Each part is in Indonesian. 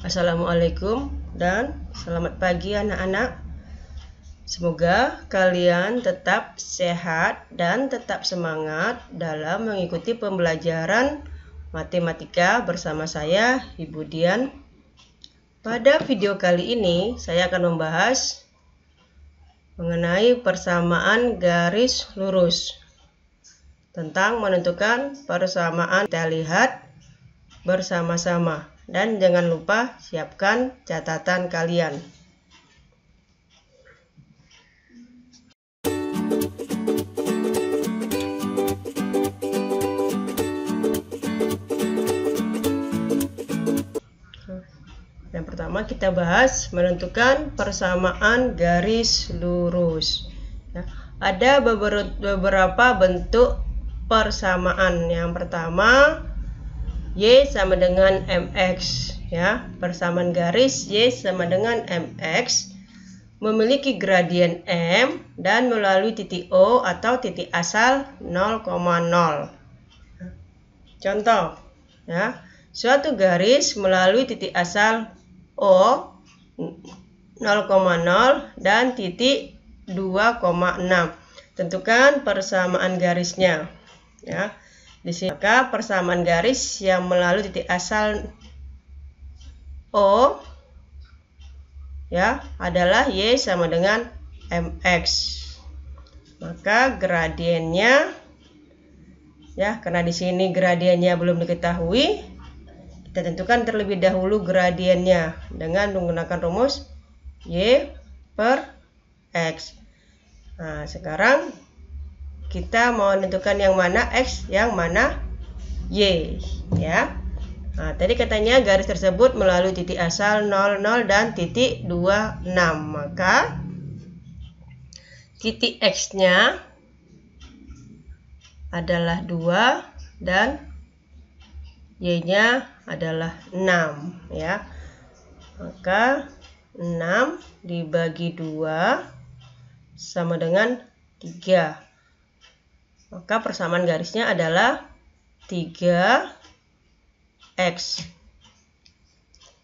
Assalamualaikum dan selamat pagi anak-anak. Semoga kalian tetap sehat dan tetap semangat dalam mengikuti pembelajaran matematika bersama saya, Ibu Dian. Pada video kali ini saya akan membahas mengenai persamaan garis lurus. Tentang menentukan persamaan, kita lihat bersama-sama. Dan jangan lupa siapkan catatan kalian. Yang pertama kita bahas menentukan persamaan garis lurus. Ada beberapa bentuk persamaan. Yang pertama, Y sama dengan MX, ya. Persamaan garis Y sama dengan MX memiliki gradien M dan melalui titik O atau titik asal 0,0. Contoh, ya. Suatu garis melalui titik asal O 0,0 dan titik 2,6. Tentukan persamaan garisnya, ya. Di sini maka persamaan garis yang melalui titik asal O, ya, adalah Y sama dengan MX. Maka gradiennya, ya, karena di sini gradiennya belum diketahui, kita tentukan terlebih dahulu gradiennya dengan menggunakan rumus Y per X. Nah, sekarang kita mau menentukan yang mana X, yang mana Y, ya. Nah, tadi katanya garis tersebut melalui titik asal 00 dan titik 26. Maka titik X-nya adalah 2 dan Y-nya adalah 6, ya. Maka 6 dibagi 2 sama dengan 3. Maka persamaan garisnya adalah 3X.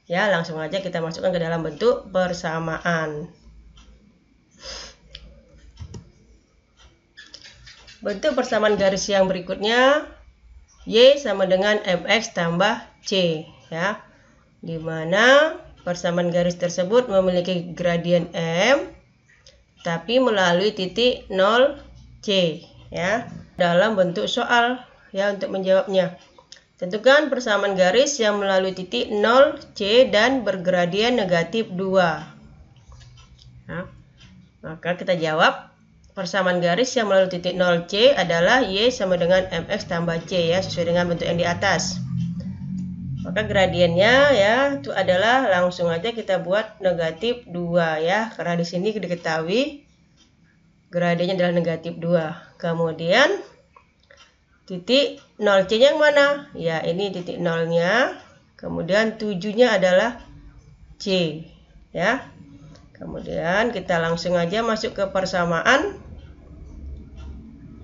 Ya, langsung aja kita masukkan ke dalam bentuk persamaan. Bentuk persamaan garis yang berikutnya, Y sama dengan MX tambah C, ya. Di mana persamaan garis tersebut memiliki gradien M tapi melalui titik 0C, ya. Dalam bentuk soal, ya, untuk menjawabnya. Tentukan persamaan garis yang melalui titik 0C dan bergradien negatif 2. Nah, maka kita jawab persamaan garis yang melalui titik 0C adalah Y sama dengan MX tambah C, ya, sesuai dengan bentuk yang di atas. Maka gradiennya, ya, itu adalah langsung aja kita buat negatif 2, ya, karena di sini diketahui gradiennya adalah negatif 2. Kemudian titik 0C yang mana? Ya, ini titik 0-nya. Kemudian 7-nya adalah C, ya. Kemudian kita langsung aja masuk ke persamaan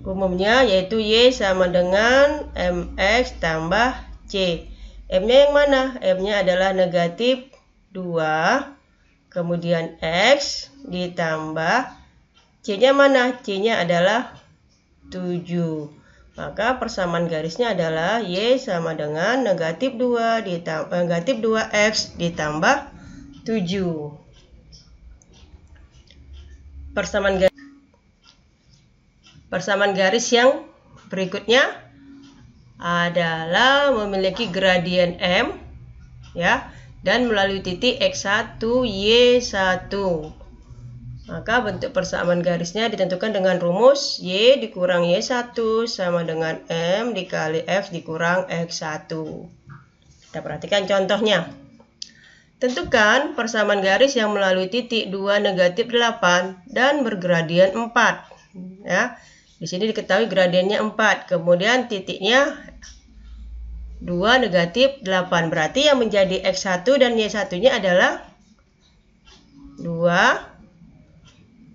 umumnya, yaitu Y sama dengan MX tambah C. M-nya yang mana? M-nya adalah negatif 2. Kemudian X ditambah C-nya mana? C-nya adalah 7. Maka persamaan garisnya adalah Y sama dengan negatif 2X ditambah 7. Persamaan garis yang berikutnya adalah memiliki gradien M, ya, dan melalui titik X1 Y1. Maka bentuk persamaan garisnya ditentukan dengan rumus Y dikurang Y1 sama dengan M dikali X dikurang X1. Kita perhatikan contohnya. Tentukan persamaan garis yang melalui titik 2 negatif 8 dan bergradien 4. Ya, di sini diketahui gradiennya 4. Kemudian titiknya 2 negatif 8. Berarti yang menjadi X1 dan Y1-nya adalah 2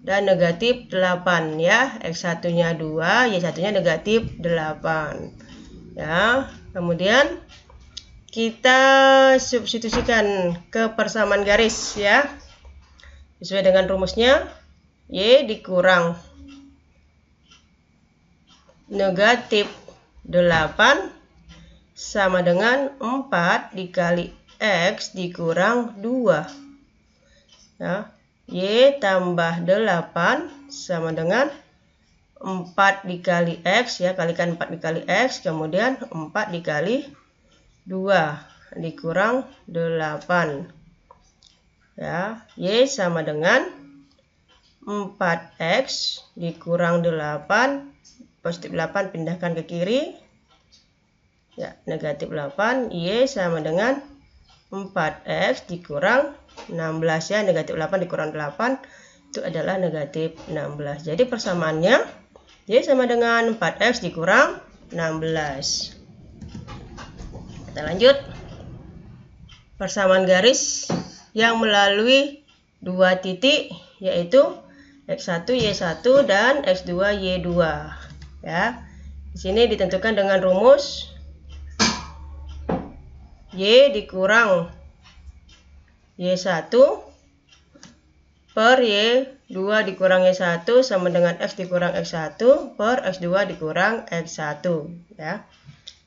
dan negatif 8, ya. X1-nya 2, Y1-nya negatif 8. Ya, kemudian kita substitusikan ke persamaan garis ya. Sesuai dengan rumusnya, Y dikurang negatif 8 sama dengan 4 dikali X dikurang 2. Ya, Y tambah 8 sama dengan 4 dikali X ya, kalikan 4 dikali X, kemudian 4 dikali 2 dikurang 8. Ya, Y sama dengan 4X dikurang 8, positif 8 pindahkan ke kiri. Ya, negatif 8, Y sama dengan 4X dikurang 16 ya, negatif 8 dikurang 8 itu adalah negatif 16. Jadi persamaannya Y sama dengan 4X dikurang 16. Kita lanjut. Persamaan garis yang melalui dua titik yaitu X1 Y1 dan X2 Y2 ya. Di sini ditentukan dengan rumus Y dikurang Y1 per Y2 dikurang Y1 sama dengan X dikurang X1 per X2 dikurang X1 ya.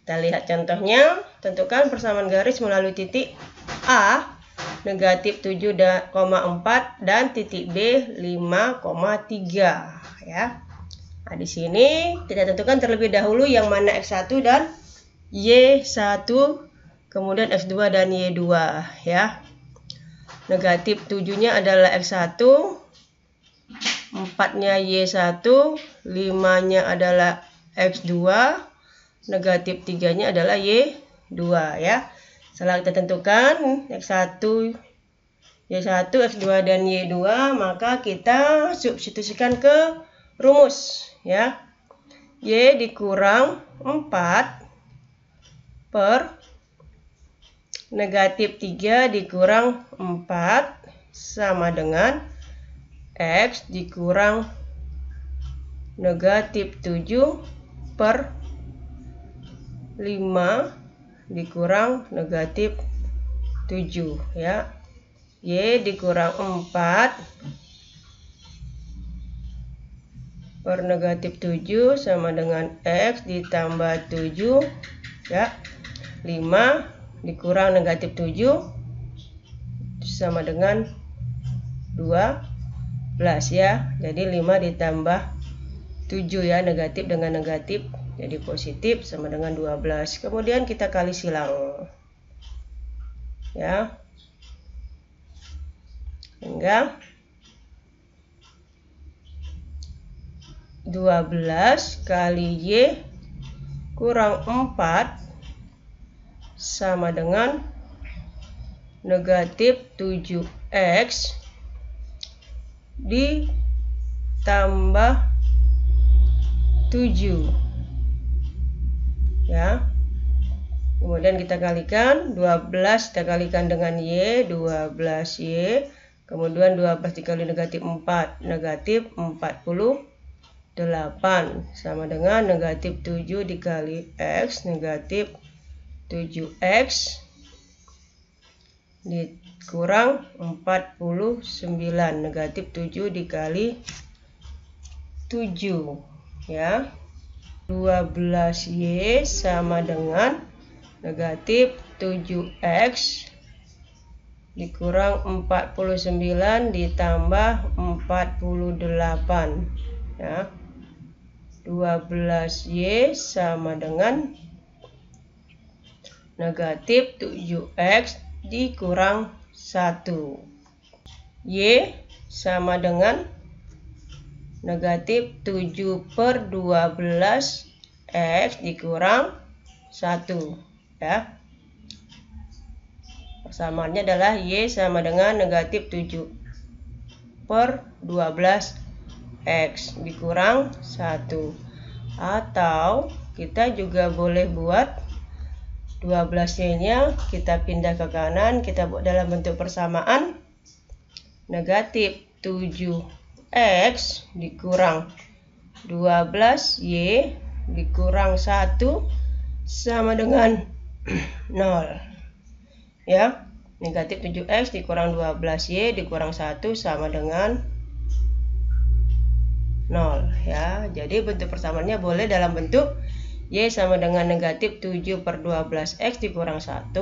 Kita lihat contohnya. Tentukan persamaan garis melalui titik A negatif 7,4 dan titik B 5,3 ya. Nah, di sini kita tentukan terlebih dahulu yang mana X1 dan Y1, kemudian X2 dan Y2 ya. Negatif 7-nya adalah X1, 4-nya Y1, 5-nya adalah X2, negatif 3-nya adalah Y2 ya. Setelah kita tentukan X1, Y1, X2 dan Y2, maka kita substitusikan ke rumus ya. Y dikurang 4 per negatif 3 dikurang 4 sama dengan X dikurang negatif 7 per 5 dikurang negatif 7 ya. Y dikurang 4 per negatif 7 sama dengan X ditambah 7 ya. 5 dikurang negatif 7 sama dengan 12 ya. Jadi 5 ditambah 7 ya, negatif dengan negatif jadi positif sama dengan 12. Kemudian kita kali silang ya, hingga 12 kali Y kurang 4 sama dengan negatif 7X ditambah 7 ya. Kemudian kita kalikan 12 kita kalikan dengan Y, 12Y, kemudian 12 dikali negatif 4, negatif 48 sama dengan negatif 7 dikali X, negatif 7X dikurang 49, negatif 7 dikali 7 ya. 12Y sama dengan negatif 7X dikurang 49 ditambah 48 ya. 12Y sama dengan negatif 7X dikurang 1. Y sama dengan negatif 7 per 12 X dikurang 1 ya. Persamaannya adalah Y sama dengan negatif 7 per 12 X dikurang 1. Atau kita juga boleh buat 12 nya kita pindah ke kanan, kita buat dalam bentuk persamaan negatif 7X dikurang 12Y dikurang 1 sama dengan 0 ya. Negatif 7x dikurang 12y dikurang 1 sama dengan 0 ya. Jadi bentuk persamaannya boleh dalam bentuk y sama dengan negatif 7/12x dikurang 1,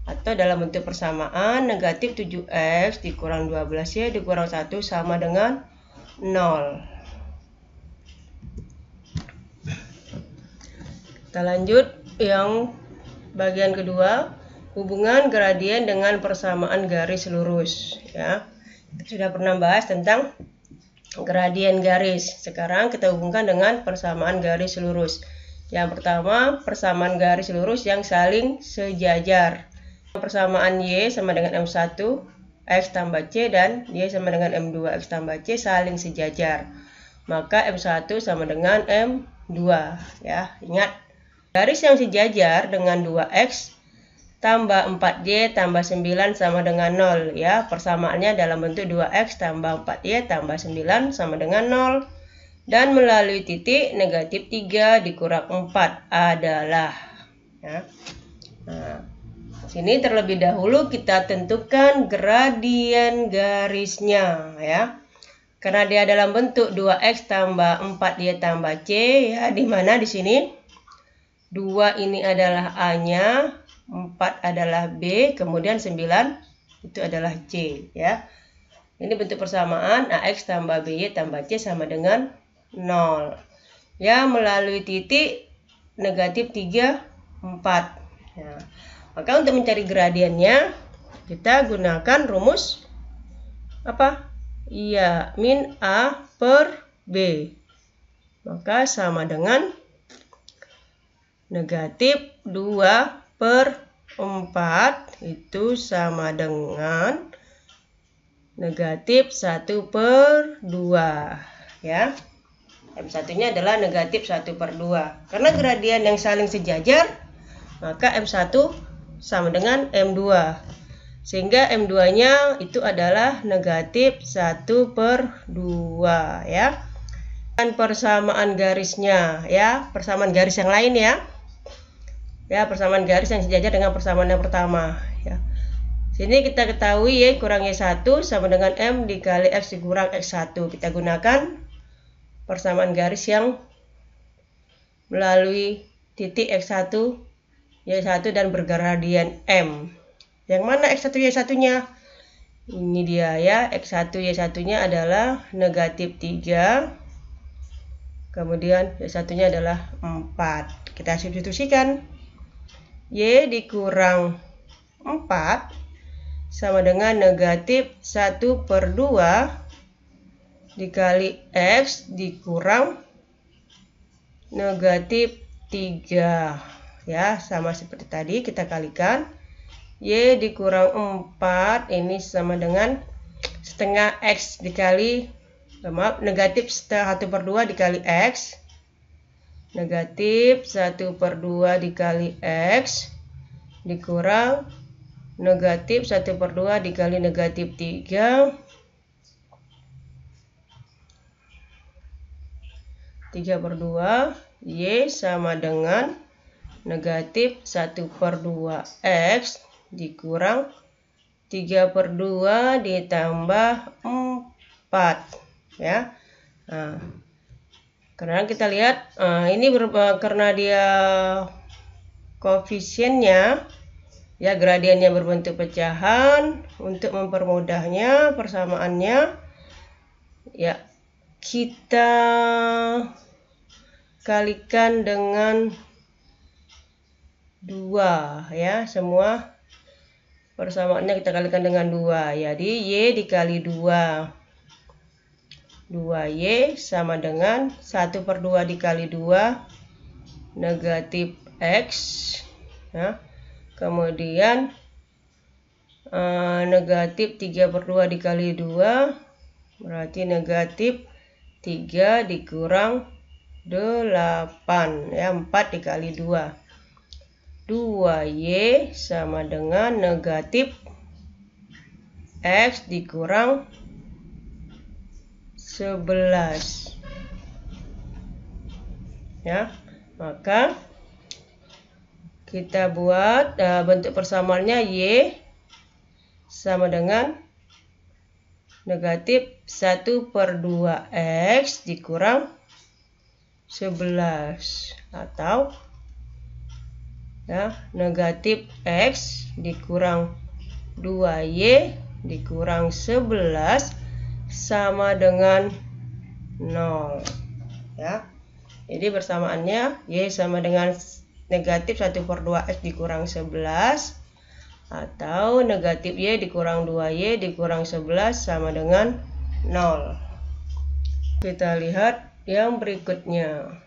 atau dalam bentuk persamaan negatif 7x dikurang 12y dikurang 1 sama dengan 0. Kita lanjut yang bagian kedua, hubungan gradien dengan persamaan garis lurus ya. Kita sudah pernah bahas tentang gradien garis. Sekarang kita hubungkan dengan persamaan garis lurus. Yang pertama, persamaan garis lurus yang saling sejajar. Persamaan y sama dengan m1 x tambah c dan y sama dengan m2 x tambah c saling sejajar. Maka m1 sama dengan m2 ya. Ingat, garis yang sejajar dengan 2x tambah 4y tambah 9 sama dengan 0 ya. Persamaannya dalam bentuk 2x tambah 4y tambah 9 sama dengan 0. Dan melalui titik negatif 3 dikurang 4 adalah ya. Nah, sini terlebih dahulu kita tentukan gradien garisnya ya. Karena dia dalam bentuk 2x tambah 4y tambah c ya, di mana di sini 2 ini adalah A-nya, 4 adalah B, kemudian 9 itu adalah C ya. Ini bentuk persamaan AX tambah BY tambah C sama dengan 0. Ya, melalui titik negatif 3, 4. Ya. Maka untuk mencari gradiennya kita gunakan rumus apa? Iya, min A per B. Maka sama dengan negatif 2/4 itu sama dengan negatif 1/2 ya. M1-nya adalah negatif 1/2. Karena gradien yang saling sejajar, maka M1 sama dengan M2. Sehingga M2-nya itu adalah negatif 1/2 ya. Dan persamaan garisnya ya, persamaan garis yang lain ya. Ya, persamaan garis yang sejajar dengan persamaan yang pertama ya. Sini kita ketahui y kurang y1 sama dengan m dikali x dikurang x1. Kita gunakan persamaan garis yang melalui titik x1 y1 dan bergradien m. Yang mana x1 y1-nya? Ini dia ya, x1 y1-nya adalah negatif 3. Kemudian y1-nya adalah 4. Kita substitusikan. Y dikurang 4 sama dengan negatif 1/2 dikali X dikurang negatif 3. Ya, sama seperti tadi kita kalikan. Y dikurang 4 ini sama dengan setengah X dikali, negatif 1/2 dikali X. Negatif 1/2 dikali X dikurang negatif 1/2 dikali negatif 3. 3/2 Y sama dengan negatif 1/2 X dikurang 3/2 ditambah 4 ya. Nah, karena kita lihat ini karena dia koefisiennya ya, gradiennya berbentuk pecahan. Untuk mempermudahnya persamaannya ya, kita kalikan dengan 2 ya, semua persamaannya kita kalikan dengan 2. Jadi Y dikali 2. 2Y sama dengan 1/2 dikali 2 negatif X ya. Kemudian negatif 3/2 dikali 2 berarti negatif 3 dikurang 8 ya, 4 dikali 2. 2Y sama dengan negatif X dikurang 11 ya. Maka kita buat bentuk persamaannya Y sama dengan negatif 1/2X dikurang 11 atau ya, negatif X dikurang 2Y dikurang 11 sama dengan 0 ya. Jadi persamaannya Y sama dengan negatif 1/2X dikurang 11 atau negatif Y dikurang 2Y dikurang 11 sama dengan 0. Kita lihat yang berikutnya.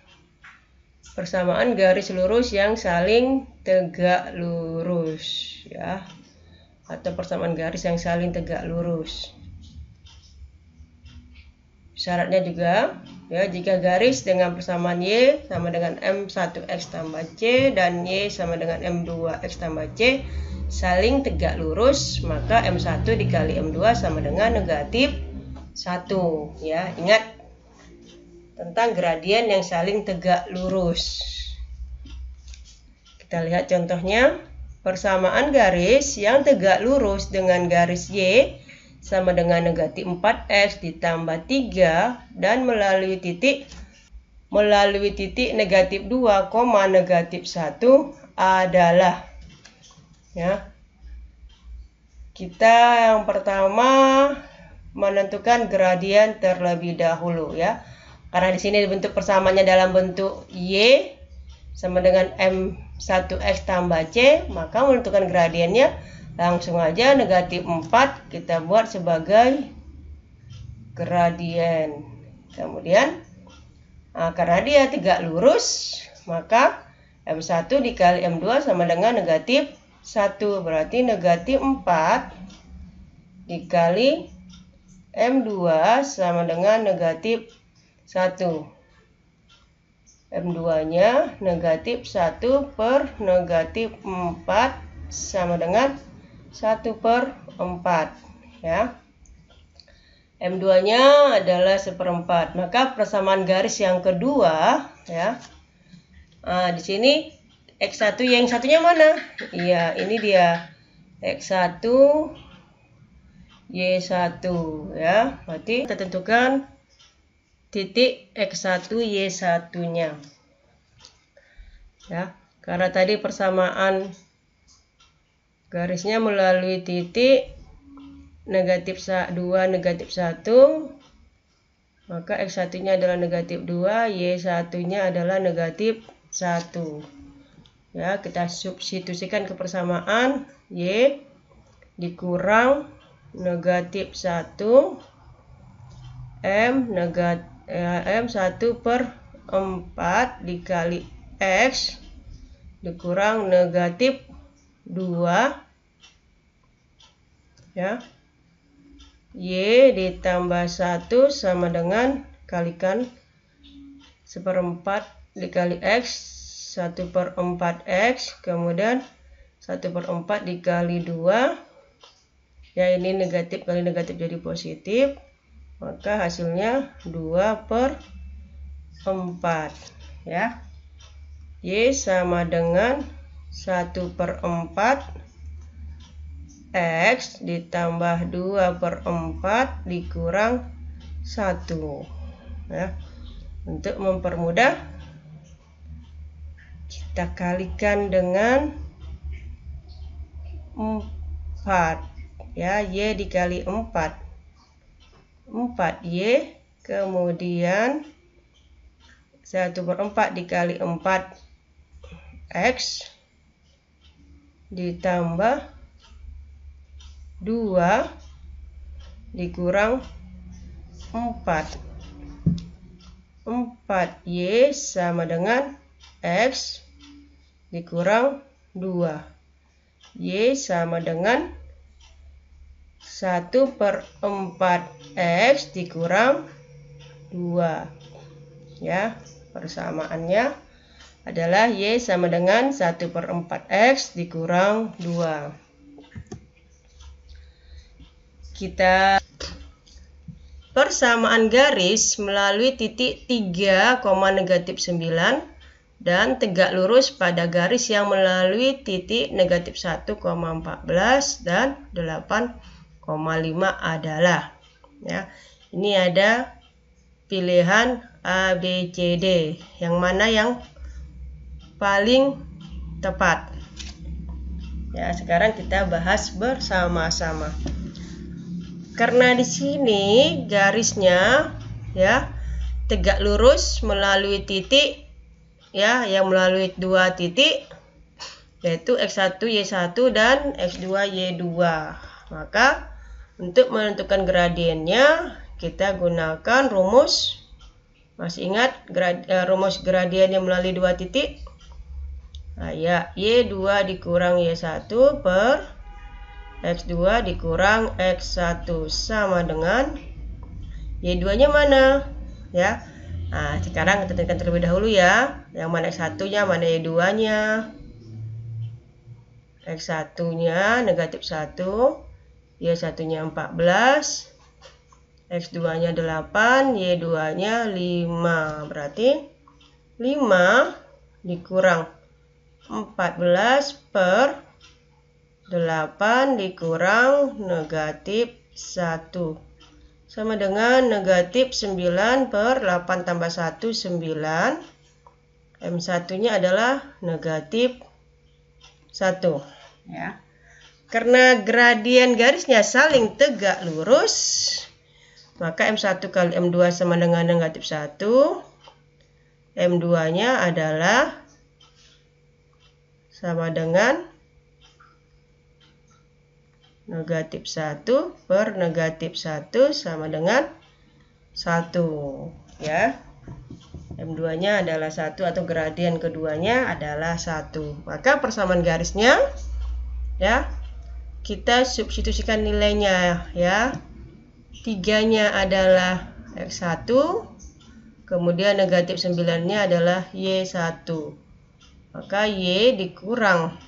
Persamaan garis lurus yang saling tegak lurus ya. Atau persamaan garis yang saling tegak lurus. Syaratnya juga ya, jika garis dengan persamaan Y sama dengan M1X tambah C dan Y sama dengan M2X tambah C saling tegak lurus, maka M1 dikali M2 sama dengan negatif 1 ya. Ingat tentang gradien yang saling tegak lurus. Kita lihat contohnya. Persamaan garis yang tegak lurus dengan garis Y sama dengan negatif 4X ditambah 3 dan melalui titik negatif 2, negatif 1 adalah ya. Kita yang pertama menentukan gradien terlebih dahulu ya. Karena di sini bentuk persamaannya dalam bentuk Y sama dengan M1X tambah C, maka menentukan gradiennya langsung aja negatif 4 kita buat sebagai gradien. Kemudian karena dia tegak lurus, maka M1 dikali M2 sama dengan negatif 1. Berarti negatif 4 dikali M2 sama dengan negatif 1. M2-nya negatif 1 per negatif 4 sama dengan 1/4 ya. M2-nya adalah 1/4. Maka persamaan garis yang kedua ya. Di sini X1 yang satunya mana? Iya, ini dia. X1 Y1 ya. Berarti kita tentukan titik X1 Y1-nya. Ya, karena tadi persamaan garisnya melalui titik negatif 2, negatif 1, maka X1-nya adalah negatif 2, Y1-nya adalah negatif 1. Ya, kita substitusikan ke persamaan Y dikurang negatif 1 M1/4 dikali X dikurang negatif 2 ya. Y ditambah 1 sama dengan kalikan 1/4 dikali X 1/4X, kemudian 1/4 dikali 2 ya, ini negatif kali negatif jadi positif, maka hasilnya 2/4 ya. Y sama dengan 1/4 X ditambah 2/4 dikurang 1 ya. Untuk mempermudah kita kalikan dengan 4 ya. Y dikali 4 4Y, kemudian 1/4 dikali 4X ditambah 2 dikurang 4. 4Y sama dengan X dikurang 2. Y sama dengan 1/4X dikurang 2 ya. Persamaannya adalah Y sama dengan 1/4X dikurang 2. Kita persamaan garis melalui titik 3, negatif 9 dan tegak lurus pada garis yang melalui titik negatif 1,14 dan 8,5 adalah. Ya, ini ada pilihan A, B, C, D. Yang mana yang paling tepat? Ya, sekarang kita bahas bersama-sama. Karena di sini garisnya ya tegak lurus melalui titik ya, yang melalui dua titik yaitu X1 Y1 dan X2 Y2. Maka untuk menentukan gradiennya kita gunakan rumus. Masih ingat rumus gradien yang melalui dua titik? Nah, ya, Y2 dikurang Y1 per X2 dikurang X1 sama dengan Y2-nya mana? Ya. Nah, sekarang kita tentukan terlebih dahulu ya. Yang mana X1-nya, mana Y2-nya. X1-nya negatif 1, Y1-nya 14, X2-nya 8, Y2-nya 5. Berarti 5 dikurang 14 per 8 dikurang negatif 1 sama dengan negatif 9 per 8 tambah 1, 9. M1-nya adalah negatif 1. Ya. Karena gradien garisnya saling tegak lurus, maka M1 kali M2 sama dengan negatif 1. M2-nya adalah sama dengan negatif 1 per negatif 1 sama dengan 1. Ya. M2-nya adalah 1 atau gradien keduanya adalah 1. Maka persamaan garisnya ya, kita substitusikan nilainya ya. 3-nya adalah X1, kemudian negatif 9-nya adalah Y1. Maka Y dikurang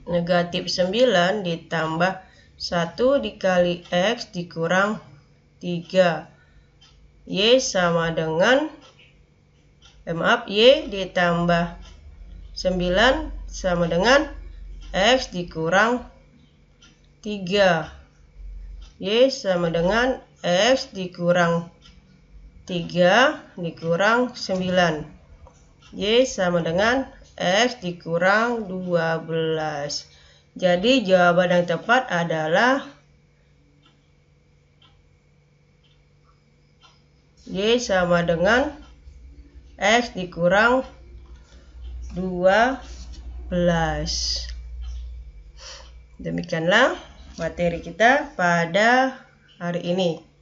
negatif 9 ditambah 1 dikali X dikurang 3. Y sama dengan Y ditambah 9 sama dengan X dikurang 3. Y sama dengan X dikurang 3 dikurang 9. Y sama dengan X dikurang 12. Jadi jawaban yang tepat adalah Y sama dengan X dikurang 12. Demikianlah materi kita pada hari ini.